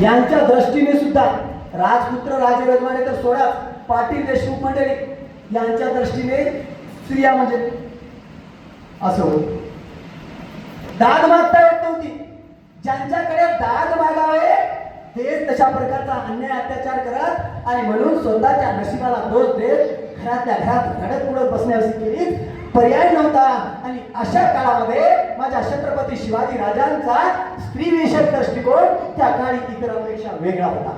यांच्या दृष्टीने सुद्धा राजपुत्र राजरजवाडे तर सोडा, पाटील देशमुख मंडळी यांच्या दृष्टीने स्त्रिया म्हणजे असं होत. दाद मागता येत नव्हती. ज्यांच्याकडे दाद मागावे तेच तशा प्रकारचा अन्याय अत्याचार करत आणि म्हणून स्वतःच्या नशिबाला दोष देत घरातल्या घरात रडत पुढत बसण्याची केली पर्याय नव्हता. आणि अशा काळामध्ये माझ्या छत्रपती शिवाजी राजांचा स्त्रीविषयक दृष्टिकोन त्या काळी इतरांपेक्षा वेगळा होता.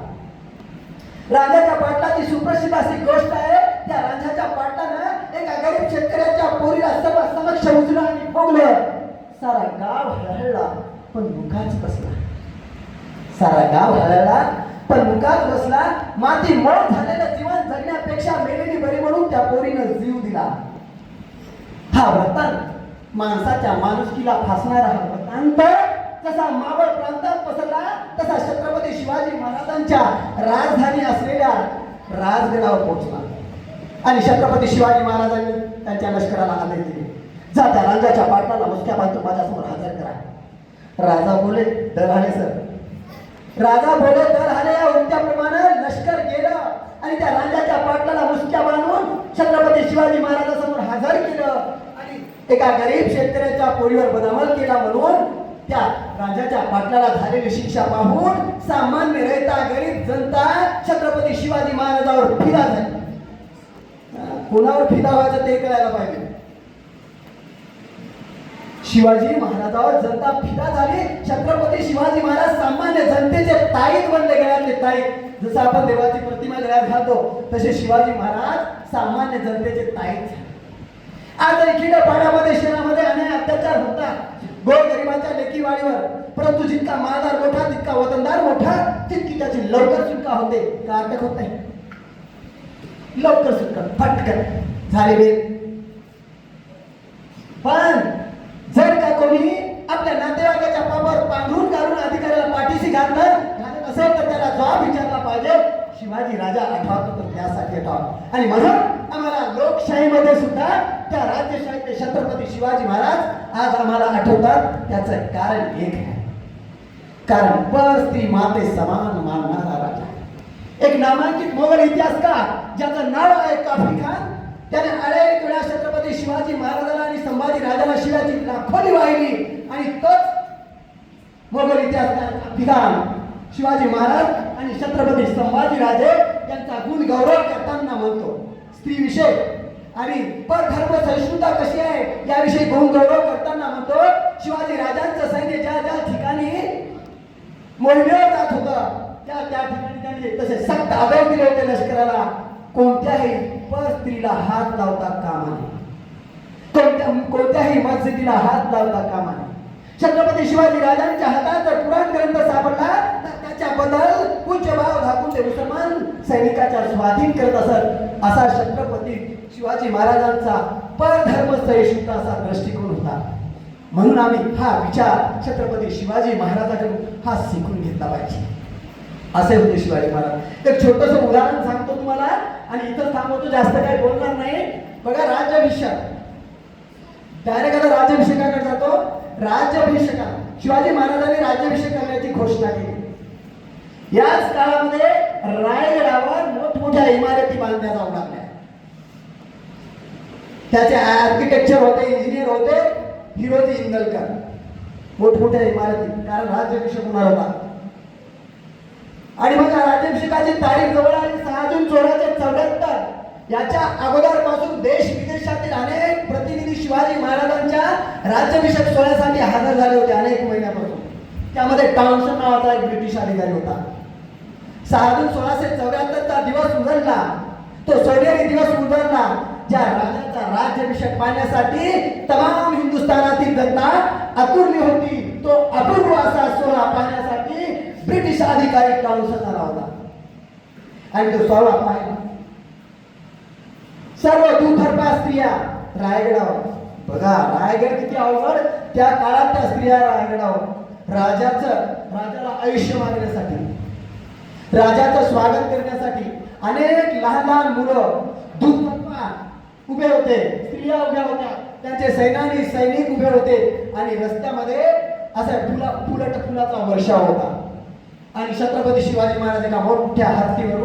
राजाच्या पाटलाची सुप्रसिद्ध अशी गोष्ट आहे. त्या राजाच्या पाटलानं एका गरीब शेतकऱ्याच्या पोरीला समक्ष उचलून आणि भोगलं. सारा गाव हळहळला पण मुखाच बसला. सारा गाव हळहळला पण मुखात बसला. माती मोड झालेलं जीवन जगण्यापेक्षा मेलेली बरी म्हणून त्या पोरीनं जीव दिला. हा वृत्तांत माणसाच्या माणुसकीला फासणारा हा वृत्तांत जसा मावळ प्रांतात पसरला तसा छत्रपती शिवाजी महाराजांच्या राजधानी असलेल्या राजगडावर पोहोचला आणि छत्रपती शिवाजी महाराजांनी त्यांच्या लष्कराला आदेश दिले, जा त्या राजाच्या पाटलाला मुसक्या बांधून माझ्यासमोर हजर करा. राजा बोले दर आले सर. राजा बोले दर आले. या उक्त्याप्रमाणे लष्कर गेलं आणि त्या राजाच्या पाटलाला मुसक्या बांधून छत्रपती शिवाजी महाराजांसमोर हजर केलं आणि एका गरीब शेतकऱ्याच्या पोरीवर बनावट केला म्हणून त्या राजाच्या पाटलाला झालेली शिक्षा पाहून सामान्य रयता गरीब जनता छत्रपती शिवाजी महाराजांवर फिदा झाली. कोणावर फिदा व्हायचं ते कळायला पाहिजे. शिवाजी महाराजांवर जनता फिदा झाली. छत्रपती शिवाजी महाराज सामान्य जनतेचे ताईत बनले, गळ्यातले ताईत. जसं आपण देवाची प्रतिमा गळ्यात घालतो तसे शिवाजी महाराज सामान्य जनतेचे ताईत झाले. आज खेड्यापाड्यामध्ये शहरामध्ये अनेक अत्याचार होतात गोरगरिबांच्या लेकीवाडीवर, परंतु जितका मालदार मोठा तितका वतनदार मोठा तितकी त्याची लवकर सुटका होते. का अटक होत नाही? लवकर सुटका फटकन झाले बेल. पण जर का कोणी आपल्या नातेवाईकाच्या पापावर पांघरून काढून अधिकाऱ्याला पाठीशी घालत असेल तर त्याला जबाब विचारला पाहिजे. शिवाजी राजा आठवतो तर त्यासाठी आठवा. आणि म्हणून आम्हाला लोकशाहीमध्ये सुद्धा त्या राज्यशाहीचे छत्रपती शिवाजी महाराज आज आम्हाला आठवतात. त्याचं कारण एक आहे, कारण पर स्त्री माते समान मानणारा राजा. एक नामांकित मोगल इतिहासकार ज्याचं नाव आहे काफी खान, त्याने अनेक वेळा छत्रपती शिवाजी महाराजाला आणि संभाजी राजाला शिवाजी लाखोली वाहिली आणि तोच मोगल इतिहासकार काफी खान शिवाजी महाराज आणि छत्रपती संभाजी राजे यांचा गुण गौरव करताना म्हणतो. स्त्रीविषय आणि परधर्म सहिष्णुता कशी आहे याविषयी गुण गौरव करताना म्हणतो, शिवाजी राजांचं सैन्य ज्या ज्या ठिकाणी मोहिमेवर जात होतं त्या त्या ठिकाणी त्यांनी तसे सक्त आदेश दिले होते लष्कराला, कोणत्याही पर स्त्रीला हात लावता कामा नये, कोणत्याही मस्जिदीला हात लावता कामा नये. छत्रपती शिवाजी राजांच्या हातात जर पुराण ग्रंथ सापडला तर त्याच्याबद्दल पूज्यभाव दाखवून ते मुसलमान सैनिकाच्या स्वाधीन करत असत. असा छत्रपती शिवाजी महाराजांचा परधर्म सहिष्णुता असा दृष्टिकोन होता. म्हणून आम्ही हा विचार छत्रपती शिवाजी महाराजांकडून हा शिकून घेतला पाहिजे. असे होते शिवाजी महाराज. एक छोटंसं उदाहरण सांगतो तुम्हाला आणि इथं थांबवतो, जास्त काही बोलणार नाही. बघा राज्याभिषेक, डायरेक्ट आता राज्याभिषेकाकडे जातो. राज्याभिषेका शिवाजी महाराजांनी राज्याभिषेक करण्याची घोषणा केली. याच काळामध्ये रायगडावर मोठमोठ्या इमारती बांधण्यात जाऊ लागल्या. त्याचे आर्किटेक्चर होते, इंजिनियर होते हिरोजी इंदलकर. मोठमोठ्या इमारती, कारण राज्याभिषेक होणार होता. आणि मग राज्याभिषेकाची तारीख जवळ आली 6 जून 1674. याच्या अगोदरपासून देश विदेशातील अनेक प्रतिनिधी शिवाजी महाराजांच्या राज्याभिषेक सोहळ्यासाठी हजर झाले होते अनेक महिन्यापासून. त्यामध्ये टॉम्सन नावाचा एक ब्रिटिश अधिकारी होता. 6 जून 1674चा दिवस उजळला, तो सोनेरी दिवस उजळला ज्या राजाचा राज्याभिषेक पाहण्यासाठी तमाम हिंदुस्थानातील जनता आतुरली होती. तो अपूर्व असा सोहळा पाहण्यासाठी ब्रिटिश अधिकारी टॉम्सन आला होता आणि तो सोहळा पाहिला. सर्व दुतर्फा स्त्रिया रायगडावर. बघा रायगड किती अवघड. त्या काळात त्या स्त्रिया रायगडावर राजाला आयुष्य मागण्यासाठी, राजाचं स्वागत करण्यासाठी अनेक लहान लहान मुलं दुतर्फा उभे होते, स्त्रिया उभ्या होत्या, त्यांचे सैनिक उभे होते आणि रस्त्यामध्ये असा फुलाचा वर्षाव होता. आणि छत्रपती शिवाजी महाराज एका मोठ्या हत्तीवरून